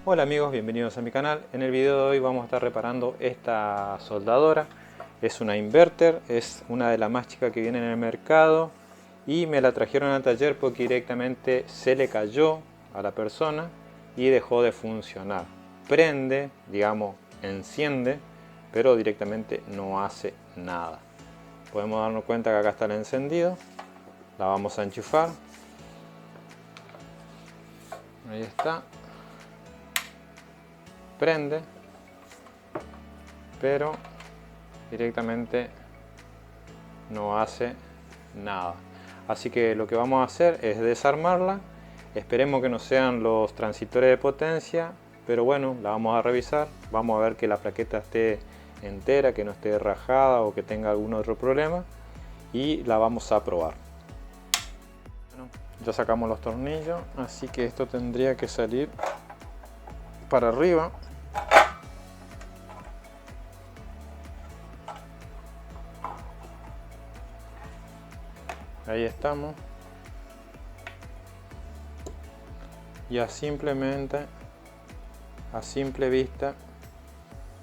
Hola amigos, bienvenidos a mi canal. En el video de hoy vamos a estar reparando esta soldadora. Es una inverter, es una de las más chicas que vienen en el mercado y me la trajeron al taller porque directamente se le cayó a la persona y dejó de funcionar. Prende, digamos, enciende, pero directamente no hace nada. Podemos darnos cuenta que acá está el encendido. La vamos a enchufar. Ahí está. Prende, pero directamente no hace nada. Así que lo que vamos a hacer es desarmarla. Esperemos que no sean los transistores de potencia, pero bueno, la vamos a revisar. Vamos a ver que la plaqueta esté entera, que no esté rajada o que tenga algún otro problema, y la vamos a probar. Bueno, ya sacamos los tornillos, así que esto tendría que salir para arriba. Ahí estamos. Y a simple vista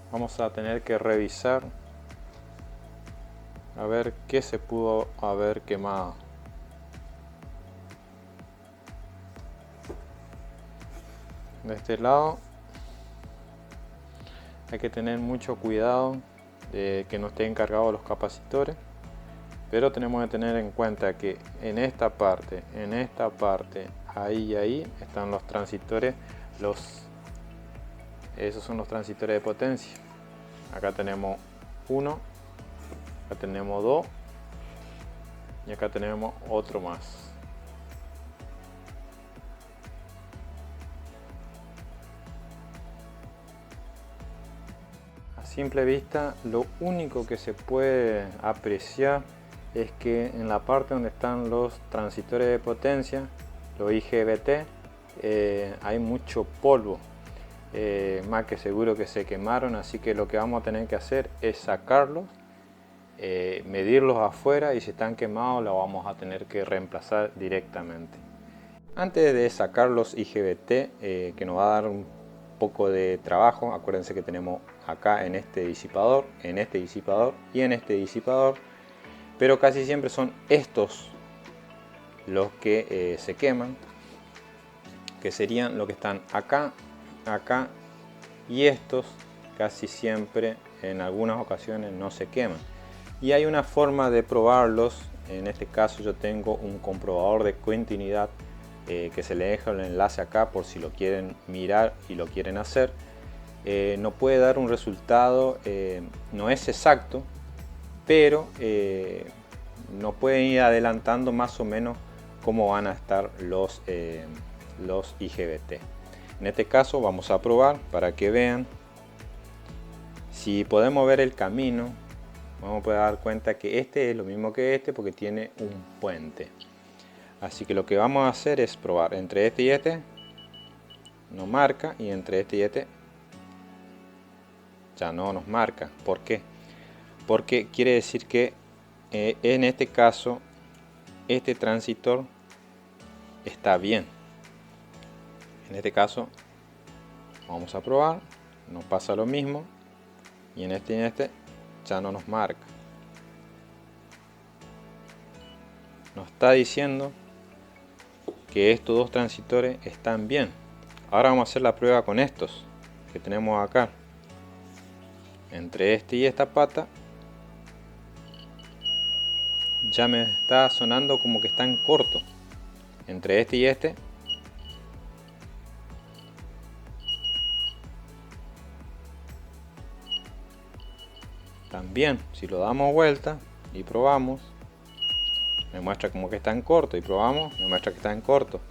vamos a tener que revisar a ver qué se pudo haber quemado. De este lado hay que tener mucho cuidado de que no estén cargados los capacitores, pero tenemos que tener en cuenta que en esta parte, ahí y ahí están los transistores, esos son los transistores de potencia. Acá tenemos uno, acá tenemos dos y acá tenemos otro más. A simple vista, lo único que se puede apreciar es que en la parte donde están los transistores de potencia, los IGBT, hay mucho polvo, más que seguro que se quemaron. Así que lo que vamos a tener que hacer es sacarlos, medirlos afuera, y si están quemados los vamos a tener que reemplazar directamente. Antes de sacar los IGBT, que nos va a dar un poco de trabajo, acuérdense que tenemos acá en este disipador y en este disipador, pero casi siempre son estos los que se queman, que serían los que están acá, acá, y estos casi siempre, en algunas ocasiones, no se queman. Y hay una forma de probarlos. En este caso yo tengo un comprobador de continuidad, que se le deja el enlace acá por si lo quieren mirar y lo quieren hacer. No puede dar un resultado, no es exacto, pero nos pueden ir adelantando más o menos cómo van a estar los IGBT. En este caso vamos a probar para que vean. Si podemos ver el camino, vamos a poder dar cuenta que este es lo mismo que este porque tiene un puente. Así que lo que vamos a hacer es probar entre este y este, nos marca, y entre este y este ya no nos marca. ¿Por qué? Porque quiere decir que en este caso este transistor está bien. En este caso vamos a probar, nos pasa lo mismo, y en este ya no nos marca. Nos está diciendo que estos dos transistores están bien. Ahora vamos a hacer la prueba con estos que tenemos acá. Entre este y esta pata ya me está sonando como que están cortos. Entre este y este también. Si lo damos vuelta y probamos, me muestra como que están cortos, y probamos, me muestra que están cortos.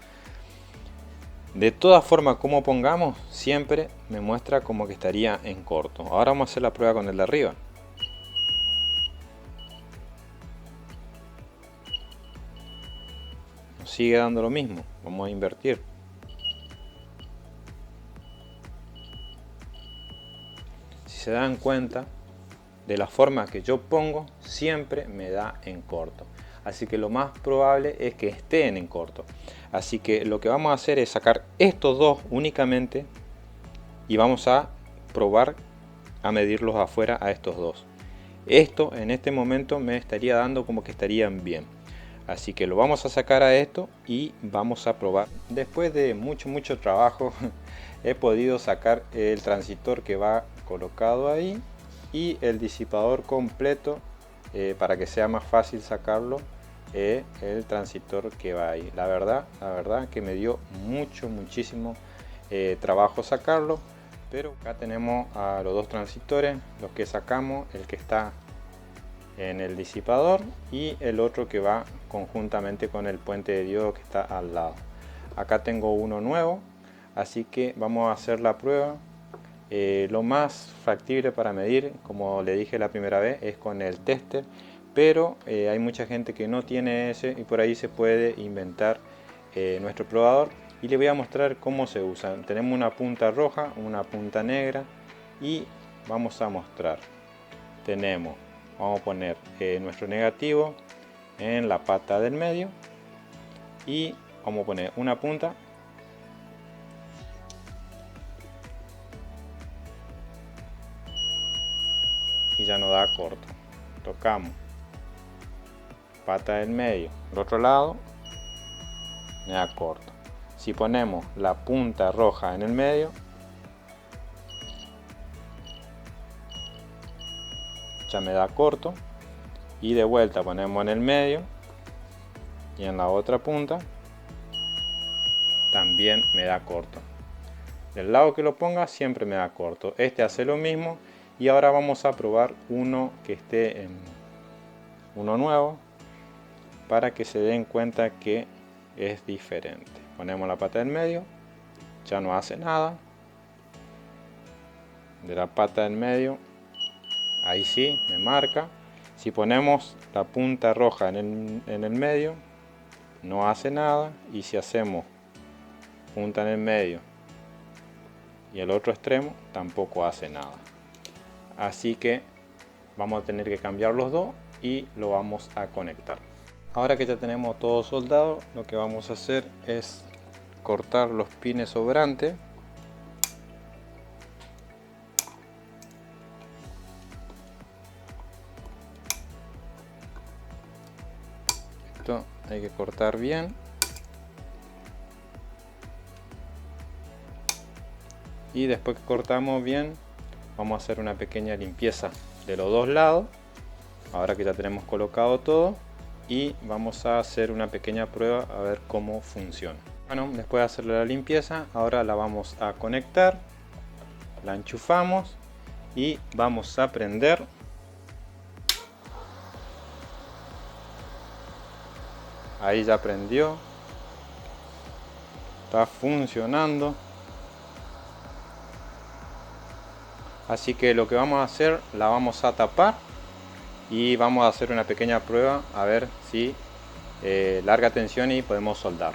De todas formas, como pongamos, siempre me muestra como que estaría en corto. Ahora vamos a hacer la prueba con el de arriba. Nos sigue dando lo mismo. Vamos a invertir. Si se dan cuenta, de la forma que yo pongo, siempre me da en corto. Así que lo más probable es que estén en corto. Así que lo que vamos a hacer es sacar estos dos únicamente, y vamos a probar a medirlos afuera a estos dos. Esto en este momento me estaría dando como que estarían bien, así que lo vamos a sacar a esto y vamos a probar. Después de mucho trabajo he podido sacar el transitor que va colocado ahí y el disipador completo, para que sea más fácil sacarlo, el transitor que va ahí. La verdad que me dio muchísimo trabajo sacarlo, pero acá tenemos a los dos transitores, los que sacamos, el que está en el disipador y el otro que va conjuntamente con el puente de diodo que está al lado. Acá tengo uno nuevo, así que vamos a hacer la prueba. Lo más factible para medir, como le dije la primera vez, es con el tester, pero hay mucha gente que no tiene ese y por ahí se puede inventar nuestro probador, y le voy a mostrar cómo se usa. Tenemos una punta roja, una punta negra, y vamos a mostrar. Vamos a poner nuestro negativo en la pata del medio y vamos a poner una punta y ya no da corto. Tocamos pata del medio, el otro lado me da corto. Si ponemos la punta roja en el medio, ya me da corto, y de vuelta ponemos en el medio y en la otra punta también me da corto. Del lado que lo ponga siempre me da corto. Este hace lo mismo, y ahora vamos a probar uno que esté en uno nuevo para que se den cuenta que es diferente. Ponemos la pata del medio, ya no hace nada. De la pata del medio, ahí sí me marca. Si ponemos la punta roja en el medio, no hace nada, y si hacemos punta en el medio y el otro extremo, tampoco hace nada. Así que vamos a tener que cambiar los dos y lo vamos a conectar. Ahora que ya tenemos todo soldado, lo que vamos a hacer es cortar los pines sobrantes. Esto hay que cortar bien. Y después que cortamos bien, vamos a hacer una pequeña limpieza de los dos lados. Ahora que ya tenemos colocado todo, y vamos a hacer una pequeña prueba a ver cómo funciona. Bueno, después de hacerle la limpieza, ahora la vamos a conectar, la enchufamos y vamos a prender. Ahí ya prendió, está funcionando. Así que lo que vamos a hacer, la vamos a tapar y vamos a hacer una pequeña prueba a ver si larga tensión y podemos soldar.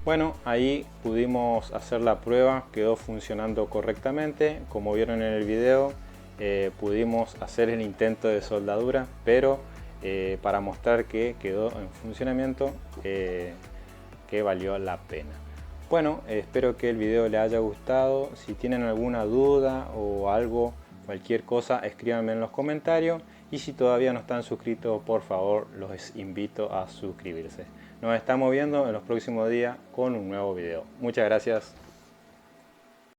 Bueno, ahí pudimos hacer la prueba, quedó funcionando correctamente. Como vieron en el video, pudimos hacer el intento de soldadura, pero para mostrar que quedó en funcionamiento, que valió la pena. Bueno, espero que el video les haya gustado. Si tienen alguna duda o algo, cualquier cosa, escríbanme en los comentarios. Y si todavía no están suscritos, por favor, los invito a suscribirse. Nos estamos viendo en los próximos días con un nuevo video. Muchas gracias.